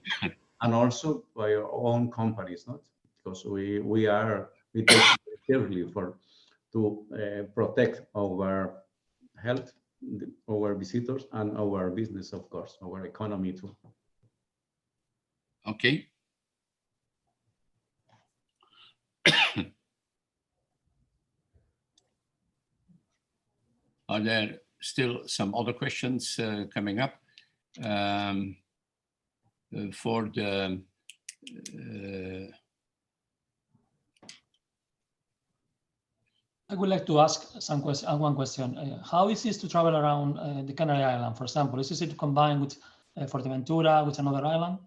and also by our own companies, not because we take it carefully to protect our health, our visitors, and our business, of course, our economy too. Okay. Are there still some other questions coming up for the I would like to ask one question. How is it to travel around the Canary Island, for example? Is it easy to combine with Fuerteventura, with another island?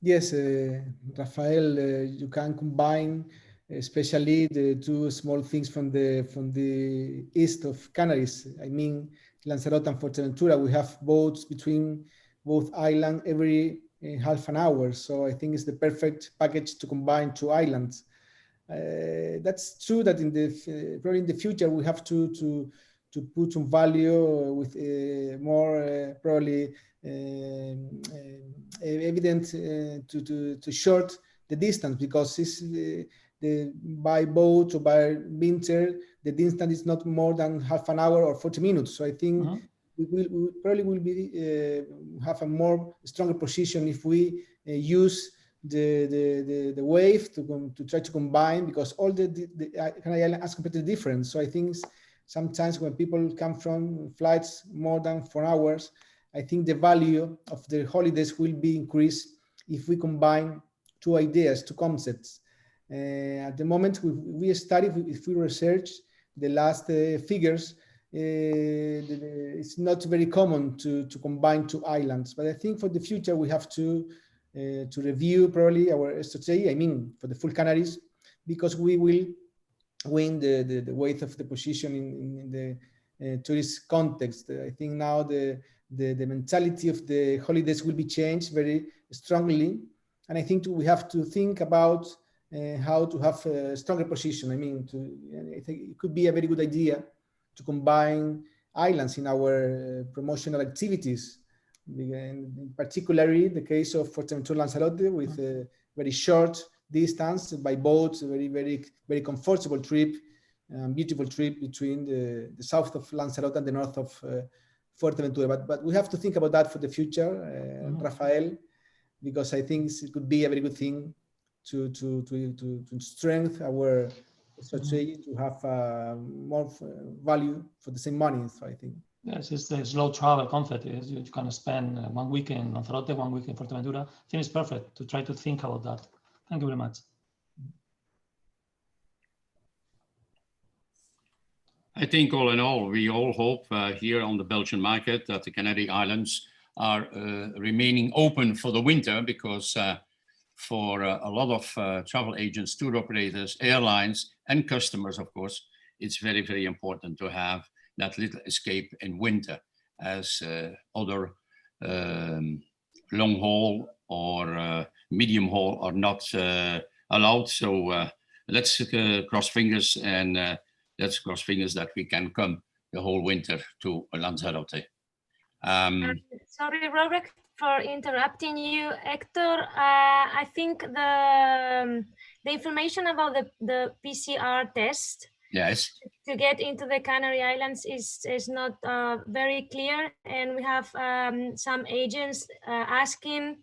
Yes, Rafael, you can combine, especially the two small things from the east of Canaries. I mean, Lanzarote and Fuerteventura. We have boats between both islands every half an hour. So I think it's the perfect package to combine two islands. That's true that probably in the future we have to put some value with more probably evident to short the distance, because it's by boat or by winter the distance is not more than half an hour or 40 minutes. So I think we probably will be have a more stronger position if we use the wave to try to combine, because all the Canary Islands are completely different. So I think sometimes when people come from flights more than 4 hours, I think the value of the holidays will be increased if we combine two ideas, two concepts. At the moment we study, if we research the last figures, it's not very common to combine two islands. But I think for the future we have to review probably our strategy, I mean, for the full Canaries, because we will win the weight of the position in the tourist context. I think now the mentality of the holidays will be changed very strongly, and I think we have to think about how to have a stronger position. I mean, I think it could be a very good idea to combine islands in our promotional activities. And particularly the case of Fuerteventura Lanzarote with a very short distance by boat, very comfortable trip, beautiful trip between the south of Lanzarote and the north of Fuerteventura. But we have to think about that for the future, Rafael, because I think it could be a very good thing to strengthen our strategy to have more value for the same money. So I think. Yes, it's the slow travel concept. You can spend 1 week in Lanzarote, 1 week in Fuerteventura. I think it's perfect to try to think about that. Thank you very much. I think all in all, we all hope here on the Belgian market that the Canary Islands are remaining open for the winter, because for a lot of travel agents, tour operators, airlines, and customers, of course, it's very, very important to have that little escape in winter, as other long haul or medium haul are not allowed. So let's cross fingers, and let's cross fingers that we can come the whole winter to Lanzarote. Sorry, Robert, for interrupting you. Hector, I think the information about the PCR test, yes, to get into the Canary Islands is not very clear, and we have some agents asking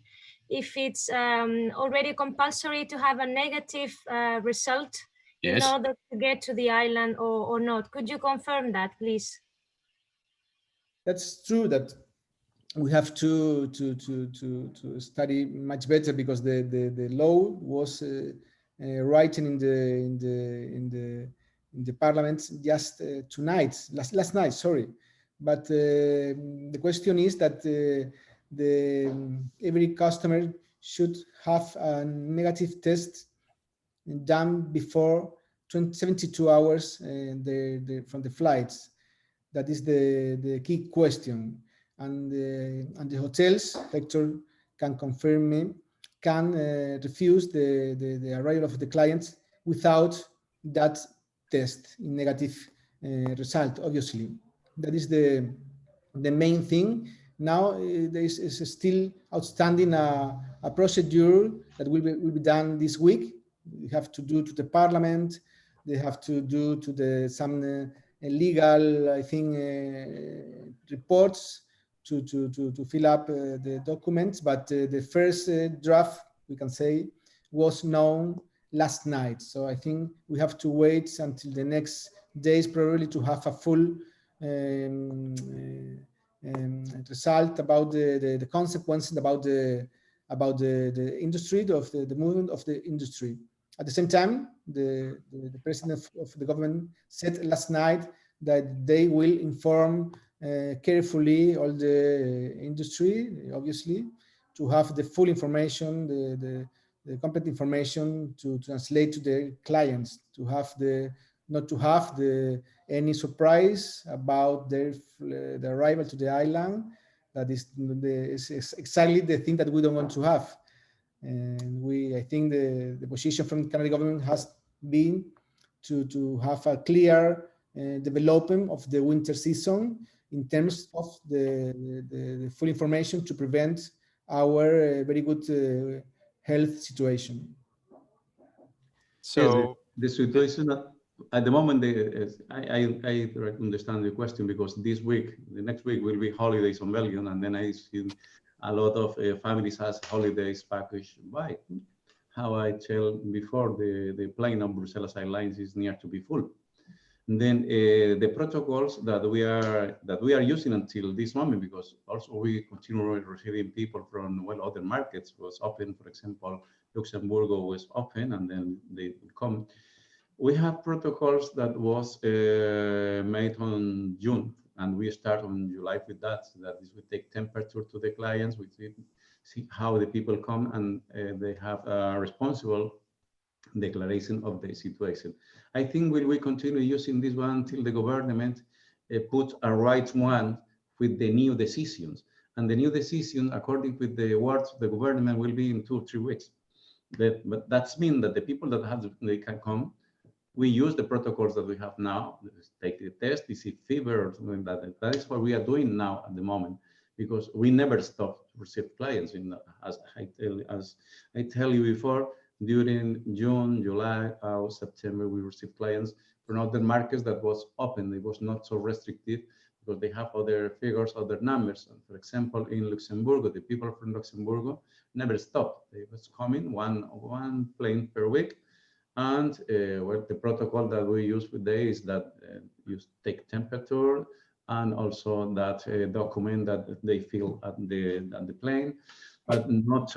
if it's already compulsory to have a negative result in order to get to the island or not. Could you confirm that, please? That's true that we have to study much better, because the law was written in the parliament just last night. Sorry, but the question is that every customer should have a negative test done before 72 hours from the flights. That is the key question. And the hotels, Hector can confirm me, can refuse the arrival of the clients without that test in negative result, obviously. That is the main thing. Now there is still outstanding a procedure that will be done this week. We have to do to the parliament. They have to do to some legal, I think, reports to fill up the documents. But the first draft, we can say, was known last night. So I think we have to wait until the next days probably to have a full result about the consequences about the industry, of the movement of the industry. At the same time, the president of the government said last night that they will inform carefully all the industry, obviously, to have the full information, the complete information to translate to their clients, to have not to have any surprise about the arrival to the island. That is exactly the thing that we don't want to have. And I think the position from the Canadian government has been to have a clear development of the winter season in terms of the full information to prevent our very good health situation. So the situation at the moment, I understand the question, because the next week will be holidays on Belgium, and then I see a lot of families has holidays packaged by. How I tell before, the plane on Brussels Airlines is near to be full. And then the protocols that we are using until this moment, because also we continue receiving people from other markets was open. For example, Luxembourg was open, and then they come. We have protocols that was made on June, and we start on July with that. So that is, we take temperature to the clients, we see how the people come, and they have a responsible declaration of the situation. I think we continue using this one until the government puts a right one with the new decisions. And the new decision, according with the words of the government, will be in 2 or 3 weeks. But that means that the people that they can come, we use the protocols that we have now. Take the test, is it fever or something like that. That is what we are doing now at the moment, because we never stop to receive clients. As I tell you before, During June, July, August, September, we received clients from other markets that was open. It was not so restrictive because they have other figures, other numbers. And for example, in Luxembourg, the people from Luxembourg never stopped. They was coming one plane per week. And well, the protocol that we use today is that you take temperature and also that document that they fill at the plane, but not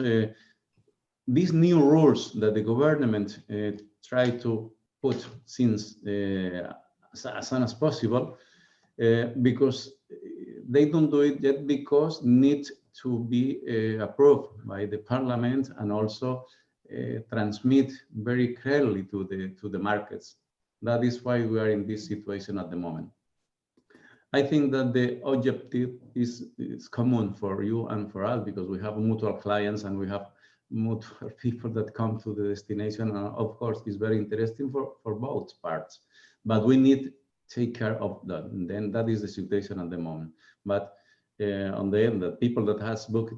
these new rules that the government try to put since as soon as possible, because they don't do it yet because need to be approved by the parliament and also transmit very clearly to the markets. That is why we are in this situation at the moment. I think that the objective is common for you and for us because we have mutual clients and we have mutual people that come to the destination. And of course, it's very interesting for both parts, but we need to take care of that. And then that is the situation at the moment. But on the end, the people that has booked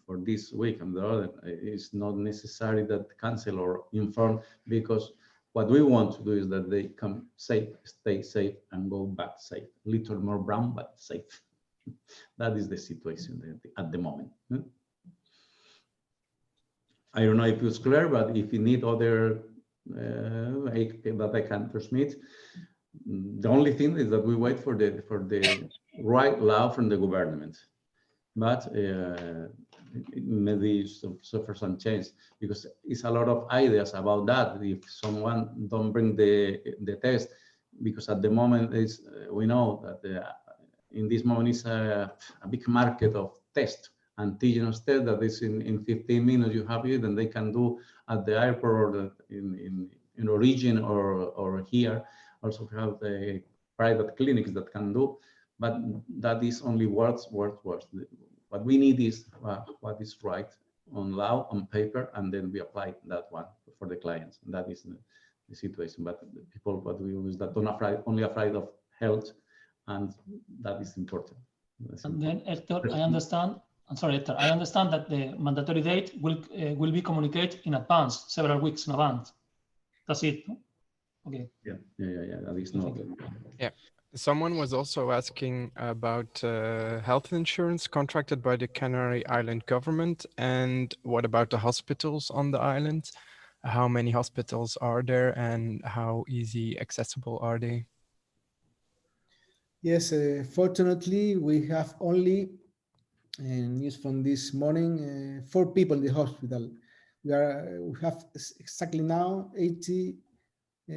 for this week and the other, it's not necessary that cancel or inform, because what we want to do is that they come safe, stay safe, and go back safe. Little more brown, but safe. That is the situation at the moment. I don't know if it's clear, but if you need other that I can transmit, the only thing is that we wait for the right law from the government. But maybe suffer some change because it's a lot of ideas about that. If someone don't bring the test, because at the moment is we know that in this moment is a big market of tests, antigen test that is in 15 minutes you have it, and they can do at the airport or in origin or here. Also have the private clinics that can do, but that is only words. What we need is what is right on law, on paper, and then we apply that one for the clients. And that is the situation. But the people, what we use that don't only afraid of health, and that is important. And then, Hector, I understand. I'm sorry, Hector. I understand that the mandatory date will be communicated in advance, several weeks in advance. That's it. No? Okay. Yeah. That is not. Yeah. Someone was also asking about health insurance contracted by the Canary Island government, and what about the hospitals on the island? How many hospitals are there, and how easy accessible are they? Yes, fortunately, we have only news from this morning, 4 people in the hospital. We have exactly now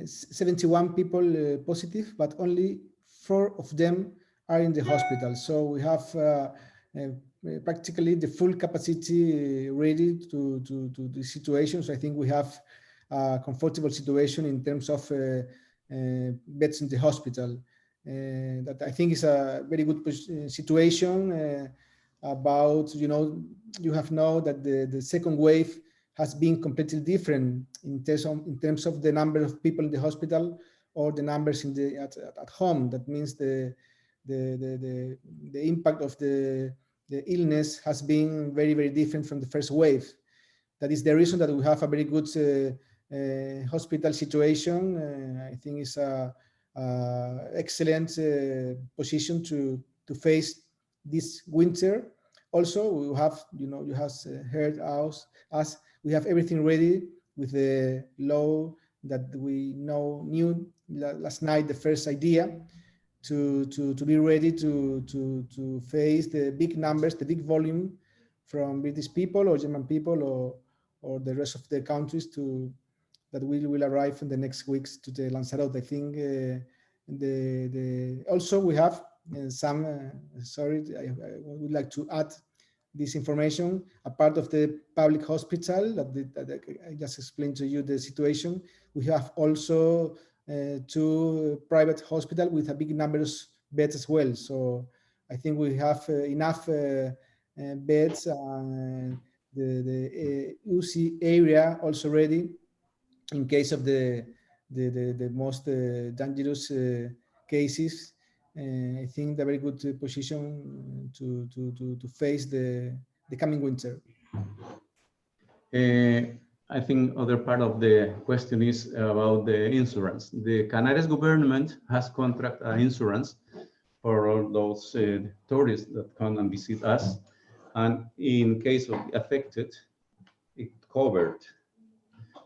71 people positive, but only 4 of them are in the hospital. So we have practically the full capacity ready to the situation. So I think we have a comfortable situation in terms of beds in the hospital. That I think is a very good situation. About, you have know that the second wave has been completely different in terms of the number of people in the hospital or the numbers at home. That means the impact of the illness has been very, very different from the first wave. That is the reason that we have a very good hospital situation. I think it's a excellent position to face this winter. Also, we have, you have heard us, we have everything ready with the law that we knew last night, the first idea to be ready to face the big numbers, the big volume from British people or German people or the rest of the countries that will arrive in the next weeks to the Lanzarote. I think also we have some, sorry, I would like to add this information. A part of the public hospital that I just explained to you the situation. We have also 2 private hospitals with a big number of beds as well. So I think we have enough beds. The UC area also ready in case of the most dangerous cases. I think they're very good position to face the coming winter. I think other part of the question is about the insurance. The Canarias government has contract insurance for all those tourists that come and visit us. And in case of affected, it covered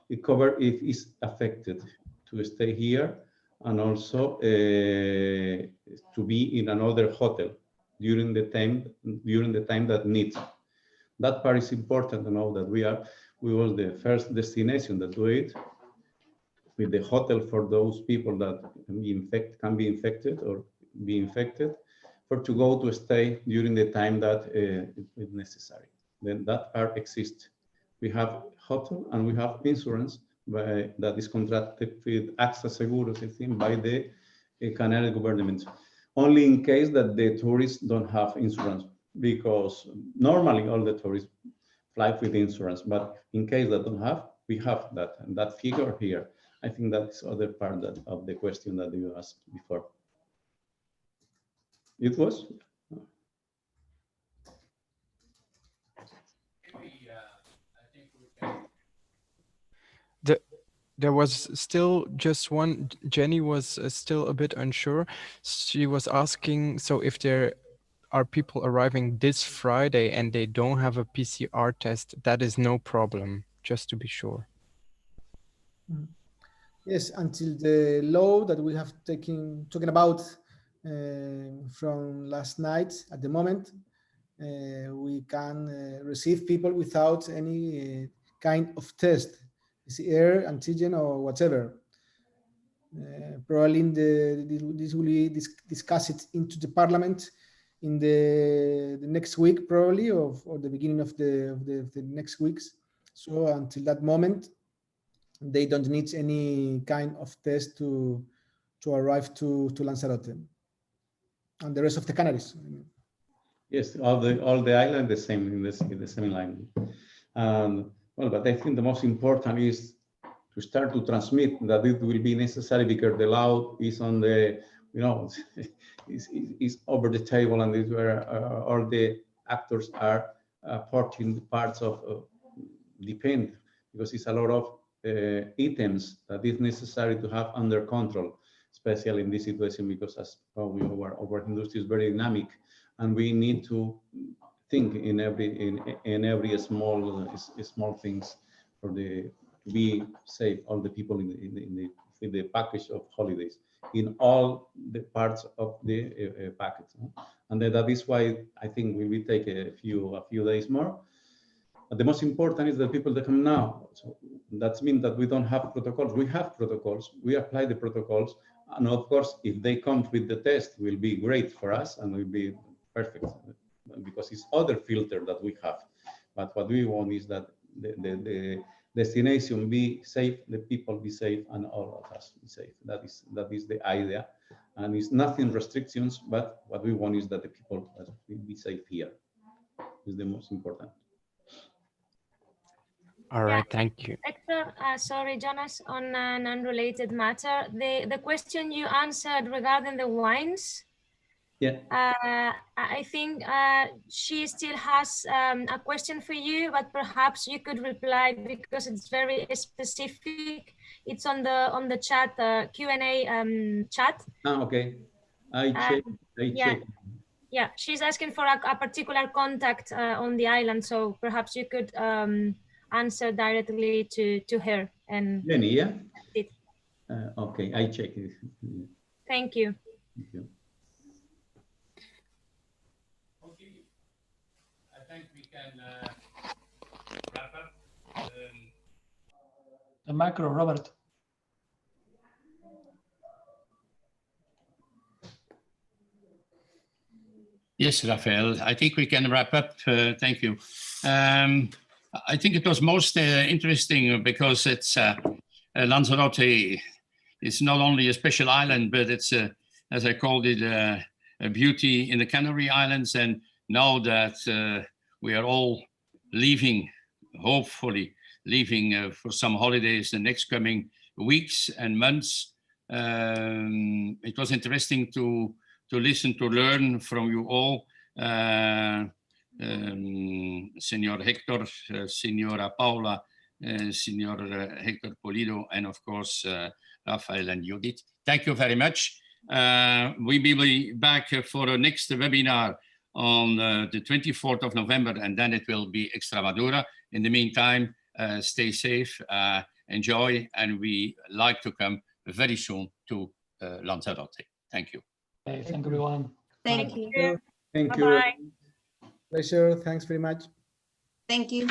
if it's affected to stay here and also to be in another hotel during the time that needs. That part is important to know that we were the first destination that do it with the hotel for those people that can be infected or be infected, for to go to stay during the time that is necessary. Then that part exists. We have hotel and we have insurance that is contracted with AXA Seguros, I think, by the Canadian government. Only in case that the tourists don't have insurance, because normally all the tourists fly with insurance, but in case they don't have, we have that, and that figure here. I think that's other part of the question that you asked before. It was? There was still just one. Jenny was still a bit unsure. She was asking, so if there are people arriving this Friday and they don't have a PCR test, that is no problem, just to be sure. Yes, until the law that we have talking about from last night, at the moment, we can receive people without any kind of test, PCR, antigen, or whatever. Probably this will be discussed into the parliament in the next week, probably, or the beginning of the next weeks. So until that moment, they don't need any kind of test to arrive to Lanzarote and the rest of the Canaries. Yes, all the island the same in the same line. Well, but I think the most important is to start to transmit that it will be necessary, because the law is on the, is over the table, and it's where all the actors are porting parts of depend, because it's a lot of items that is necessary to have under control, especially in this situation, because as our industry is very dynamic, and we need to think in every small things for to be safe, all the people in the package of holidays, in all the parts of the package. And that is why I think we will take a few days more. But the most important is the people that come now. So that means that we don't have protocols. We have protocols. We apply the protocols. And of course, if they come with the test, will be great for us and will be perfect, because it's other filter that we have. But what we want is that the destination be safe, the people be safe, and all of us be safe. That is the idea. And it's nothing restrictions, but what we want is that the people be safe here. Is the most important. All right, thank you. Hector, sorry, Jonas, on an unrelated matter, the question you answered regarding the wines, yeah, I think she still has a question for you, but perhaps you could reply because it's very specific. It's on the chat, Q&A chat. Okay, I check. Yeah, she's asking for a particular contact on the island, so perhaps you could answer directly to her. And Jenny, yeah? Okay, I check it. Thank you. Thank you. Okay, I think we can wrap up. The micro, Robert. Yes, Rafael, I think we can wrap up. Thank you. I think it was most interesting because it's Lanzarote is not only a special island, but it's, as I called it, a beauty in the Canary Islands. And now that we are all leaving, hopefully leaving for some holidays the next coming weeks and months, it was interesting to listen, to learn from you all. Senor Hector, Senora Paula, Signor Hector Pulido, and of course, Rafael and Judith. Thank you very much. We will be back for a next webinar on the 24th of November, and then it will be Extremadura. In the meantime, stay safe, enjoy, and we like to come very soon to Lanzarote. Thank you. Okay, thank you, everyone. Thank you. Thank you. Bye-bye. Pleasure. Thanks very much. Thank you.